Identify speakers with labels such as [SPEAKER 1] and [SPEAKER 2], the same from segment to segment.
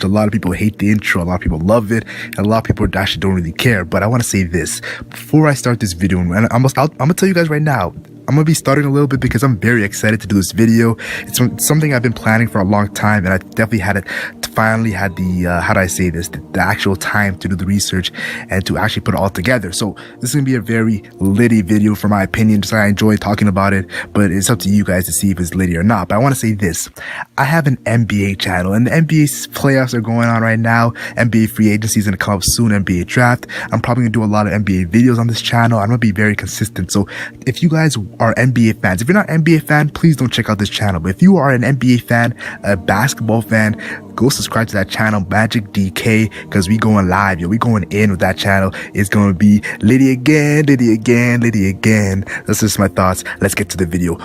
[SPEAKER 1] A lot of people hate the intro, a lot of people love it, and a lot of people actually don't really care. But I want to say this before I start this video, and I'm gonna tell you guys right now, I'm gonna be starting a little bit because I'm very excited to do this video. It's something I've been planning for a long time, and I definitely finally had the how do I say this, the actual time to do the research and to actually put it all together. So this is gonna be a very litty video for my opinion. Just I enjoy talking about it, but it's up to you guys to see if it's litty or not. But I want to say this: I have an NBA channel, and the NBA playoffs are going on right now. NBA free agency is gonna come up soon. NBA draft. I'm probably gonna do a lot of NBA videos on this channel. I'm gonna be very consistent. So if you guys are NBA fans, if you're not an NBA fan, please don't check out this channel. But if you are an NBA fan, a basketball fan, go subscribe to that channel, Magic DK, because we going live, yo. We going in with that channel. It's gonna be litty again, litty again, litty again. That's just my thoughts. Let's get to the video.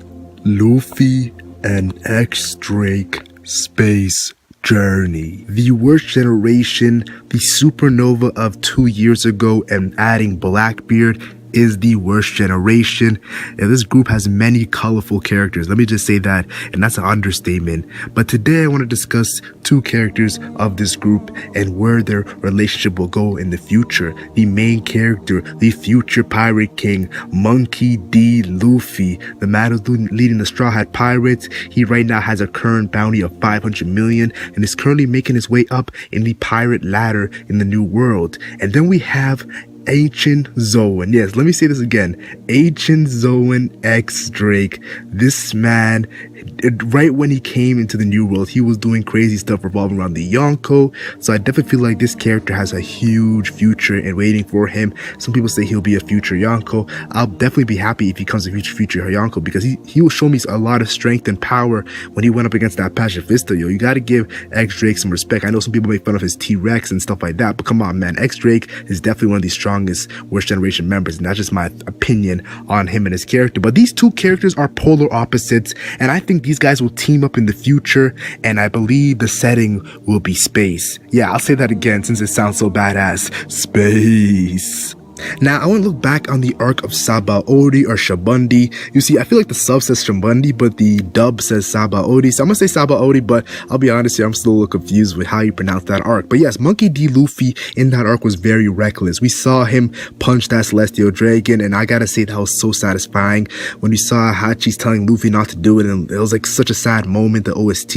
[SPEAKER 1] Luffy and X-Drake Space Journey. The worst generation, the supernova of 2 years ago, and adding Blackbeard is the worst generation. And this group has many colorful characters. Let me just say that, and that's an understatement. But today I want to discuss two characters of this group and where their relationship will go in the future. The main character, the future pirate king, Monkey D. Luffy, the man who's leading the Straw Hat Pirates. He right now has a current bounty of 500 million and is currently making his way up in the pirate ladder in the new world. And then we have Ancient Zoan. Yes, let me say this again. Ancient Zoan X Drake. This man, right when he came into the new world, he was doing crazy stuff revolving around the Yonko. So I definitely feel like this character has a huge future and waiting for him. Some people say he'll be a future Yonko. I'll definitely be happy if he becomes a future Yonko, because he will show me a lot of strength and power when he went up against that pacifista, yo. You gotta give X Drake some respect. I know some people make fun of his T-Rex and stuff like that, but come on, man. X Drake is definitely one of the strongest worst generation members, and that's just my opinion on him and his character. But these two characters are polar opposites, and I think these guys will team up in the future, and I believe the setting will be space. Yeah, I'll say that again since it sounds so badass. Space. Now, I want to look back on the arc of Sabaody or Shabundi. You see, I feel like the sub says Shabundi, but the dub says Sabaody. So I'm going to say Sabaody, but I'll be honest here, I'm still a little confused with how you pronounce that arc. But yes, Monkey D. Luffy in that arc was very reckless. We saw him punch that Celestial Dragon, and I gotta say that was so satisfying. When we saw Hachi's telling Luffy not to do it, and it was like such a sad moment, the OST.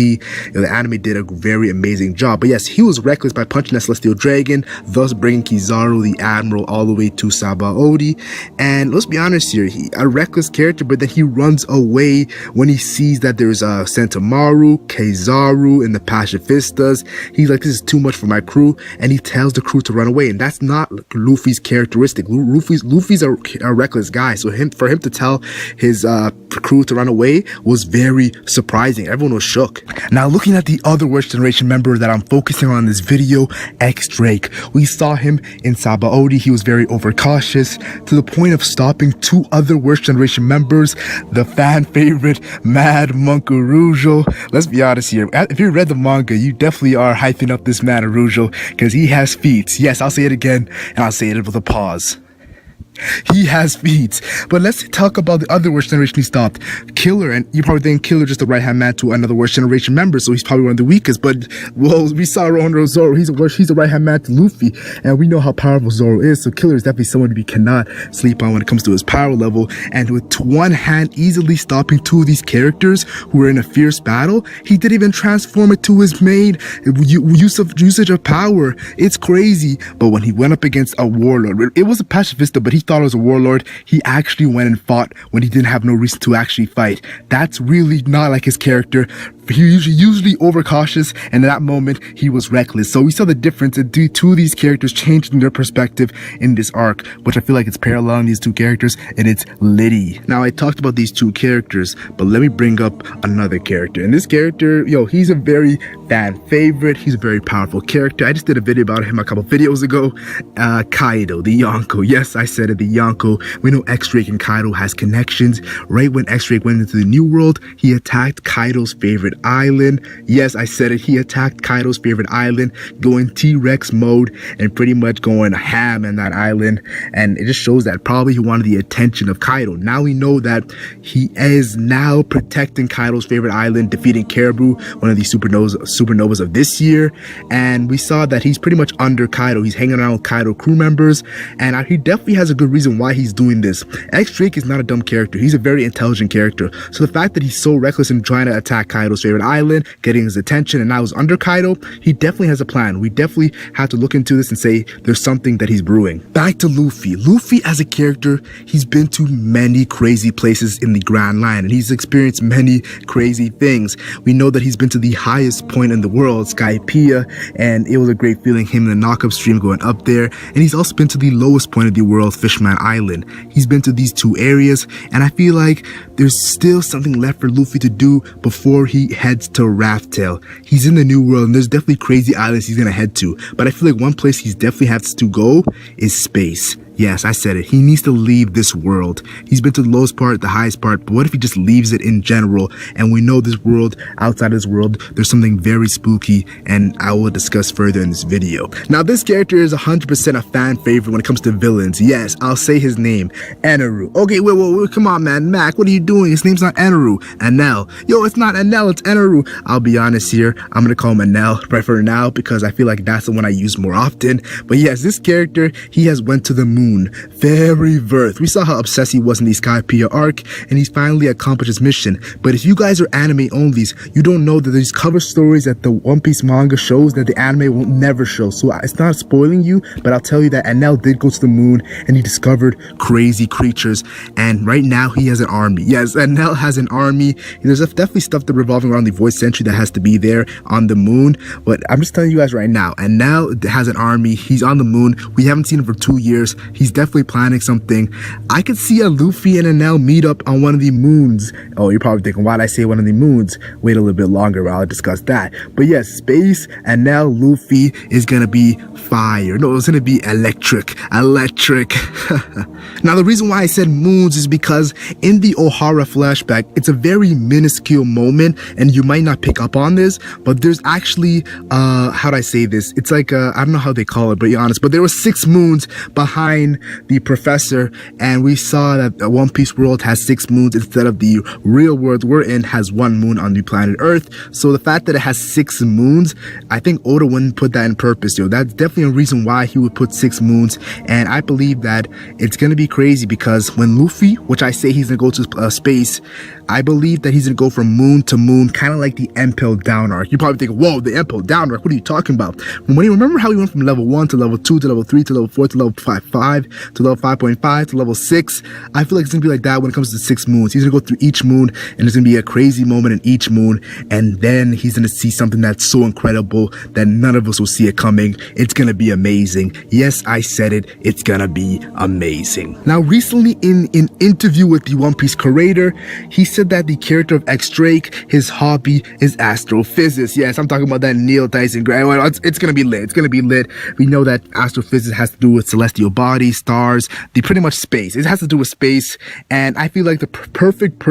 [SPEAKER 1] The anime did a very amazing job. But yes, he was reckless by punching that Celestial Dragon, thus bringing Kizaru, the Admiral, all the way to Sabaody. And let's be honest here, a reckless character, but then he runs away when he sees that there's Sentomaru, Kizaru, and the pacifistas. He's like, this is too much for my crew, and he tells the crew to run away. And that's not Luffy's characteristic. Luffy's a reckless guy, so for him to tell his crew to run away was very surprising. Everyone was shook. Now, looking at the other worst generation member that I'm focusing on in this video, X Drake. We saw him in Sabaody. He was very overcautious to the point of stopping two other worst generation members, the fan favorite Mad Monkarujo. Let's be honest here, if you read the manga, you definitely are hyping up this Mad Arujo because he has feats. Yes, I'll say it again, and I'll say it with a pause. He has feats. But let's talk about the other worst generation he stopped. Killer, and you probably think Killer just the right hand man to another worst generation member, so he's probably one of the weakest. But well, we saw Orochimaru Zoro. He's the right hand man to Luffy, and we know how powerful Zoro is. So Killer is definitely someone we cannot sleep on when it comes to his power level. And with one hand easily stopping two of these characters who were in a fierce battle, he didn't even transform it to his main usage of power. It's crazy. But when he went up against a warlord, it was a pacifista, but he thought it was a warlord. He actually went and fought when he didn't have no reason to actually fight. That's really not like his character. He usually overcautious, and in that moment he was reckless. So we saw the difference in two of these characters changing their perspective in this arc, which I feel like it's paralleling these two characters, and it's litty. Now, I talked about these two characters, but let me bring up another character. And this character, yo, he's a very fan favorite. He's a very powerful character. I just did a video about him a couple videos ago. Kaido, the Yonko. Yes, I said it, the Yonko. We know X-Drake and Kaido has connections. Right when X-Drake went into the new world, he attacked Kaido's favorite favorite island. Yes, I said it. He attacked Kaido's favorite island, going T-Rex mode and pretty much going ham on that island. And it just shows that probably he wanted the attention of Kaido. Now we know that he is now protecting Kaido's favorite island, defeating Caribou, one of the supernovas of this year. And we saw that he's pretty much under Kaido. He's hanging around with Kaido crew members, and he definitely has a good reason why he's doing this. X Drake is not a dumb character. He's a very intelligent character. So the fact that he's so reckless in trying to attack Kaido's favorite island, getting his attention, and now he's under Kaido, he definitely has a plan. We definitely have to look into this and say there's something that he's brewing. Back to Luffy. Luffy as a character, he's been to many crazy places in the Grand Line, and he's experienced many crazy things. We know that he's been to the highest point in the world, Skypiea, and it was a great feeling, him in the knockup stream going up there. And he's also been to the lowest point of the world, Fishman Island. He's been to these two areas, and I feel like there's still something left for Luffy to do before he heads to Raftail. He's in the New World, and there's definitely crazy islands he's gonna head to, but I feel like one place he definitely has to go is space. Yes, I said it. He needs to leave this world. He's been to the lowest part, the highest part, but what if he just leaves it in general? And we know this world, outside of this world, there's something very spooky, and I will discuss further in this video. Now, this character is 100% a fan favorite when it comes to villains. Yes, I'll say his name, Eneru. Okay, wait, come on, man. Mac, what are you doing? His name's not Eneru. Enel. Yo, it's not Enel, it's Eneru. I'll be honest here. I'm gonna call him Enel right for now because I feel like that's the one I use more often. But yes, this character, he has went to the moon. Very Verth. We saw how obsessed he was in the Skypiea arc, and he's finally accomplished his mission. But if you guys are anime onlys, you don't know that there's cover stories that the One Piece manga shows that the anime will never show. So it's not spoiling you, but I'll tell you that Enel did go to the moon and he discovered crazy creatures. And right now he has an army. Yes, Enel has an army. There's definitely stuff that revolving around the voice century that has to be there on the moon. But I'm just telling you guys right now, Enel has an army. He's on the moon. We haven't seen him for 2 years. He's definitely planning something. I could see a Luffy and Enel meet up on one of the moons. Oh, you're probably thinking, why'd I say one of the moons? Wait a little bit longer while I discuss that. But yes, space, Enel, Luffy is gonna be fire. No, it's gonna be electric. Now, the reason why I said moons is because in the Ohara flashback, it's a very minuscule moment, and you might not pick up on this, but there's actually, how'd I say this? It's like, I don't know how they call it, but be honest, but there were 6 moons behind the professor, and we saw that the One Piece world has 6 moons instead of the real world we're in has 1 moon on the planet Earth. So the fact that it has 6 moons, I think Oda wouldn't put that in purpose, yo. That's definitely a reason why he would put 6 moons, and I believe that it's gonna be crazy because when Luffy, which I say he's gonna go to space, I believe that he's gonna go from moon to moon, kind of like the Impel Down arc. You probably think, whoa, the Impel Down arc, what are you talking about? When you remember how he went from level 1 to level 2 to level 3 to level 4 to level 5 to level 5.5 to level 6, I feel like it's gonna be like that when it comes to 6 moons. He's gonna go through each moon, and there's gonna be a crazy moment in each moon, and then he's gonna see something that's so incredible that none of us will see it coming. It's gonna be amazing. Yes, I said it. It's gonna be amazing. Now, recently in an interview with the One Piece creator, he said that the character of X Drake, his hobby is astrophysics. Yes, I'm talking about that Neil Tyson Gray. Well, it's gonna be lit. It's gonna be lit. We know that astrophysics has to do with celestial bodies, stars, pretty much space. It has to do with space, and I feel like the perfect.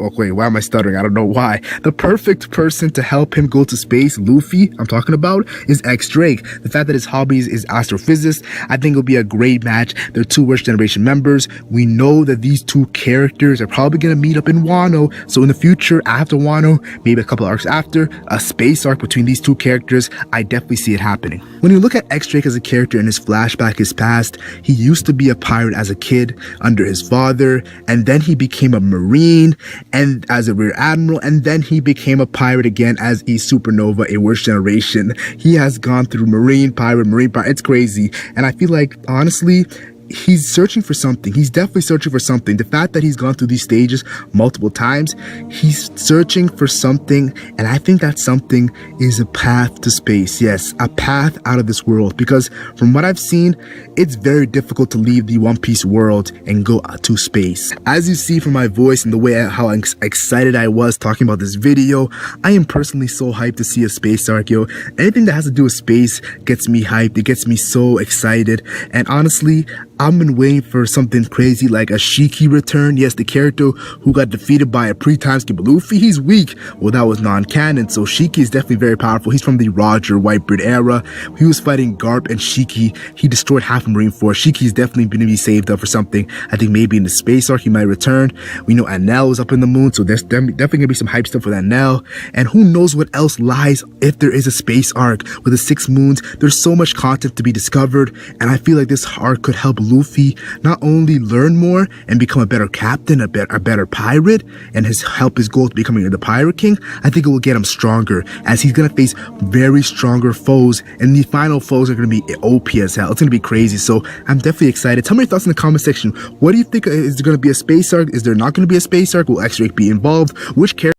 [SPEAKER 1] Okay, why am I stuttering? I don't know why. The perfect person to help him go to space, Luffy, I'm talking about, is X Drake. The fact that his hobbies is astrophysics, I think it'll be a great match. They're 2 Worst Generation members. We know that these 2 characters are probably gonna meet up in Wano. So in the future, after Wano, maybe a couple arcs after, a space arc between these 2 characters, I definitely see it happening. When you look at X Drake as a character in his flashback, his past, he used to be a pirate as a kid under his father, and then he became a marine and as a rear admiral, and then he became a pirate again as a supernova, a Worst Generation. He has gone through marine pirate. It's crazy, and I feel like honestly, he's searching for something. He's definitely searching for something. The fact that he's gone through these stages multiple times, he's searching for something, and I think that something is a path to space. Yes, a path out of this world, because from what I've seen, it's very difficult to leave the One Piece world and go to space. As you see from my voice and the way how excited I was talking about this video, I am personally so hyped to see a space arc, yo. Anything that has to do with space gets me hyped. It gets me so excited, and honestly, I've been waiting for something crazy like a Shiki return. Yes, the character who got defeated by a pre-time skip Luffy, he's weak. Well, that was non-canon, so Shiki is definitely very powerful. He's from the Roger Whitebeard era. He was fighting Garp and Shiki. He destroyed half Marine Force. Shiki is definitely going to be saved up for something. I think maybe in the space arc he might return. We know Anel is up in the moon, so there's definitely going to be some hype stuff for Anel. And who knows what else lies if there is a space arc with the 6 moons. There's so much content to be discovered, and I feel like this arc could help Luffy not only learn more and become a better captain, a better pirate, and help his goal to becoming the Pirate King. I think it will get him stronger, as he's gonna face very stronger foes, and the final foes are gonna be OP as hell. It's gonna be crazy, so I'm definitely excited. Tell me your thoughts in the comment section. What do you think? Is there gonna be a space arc? Is there not gonna be a space arc? Will X-Drake be involved? Which character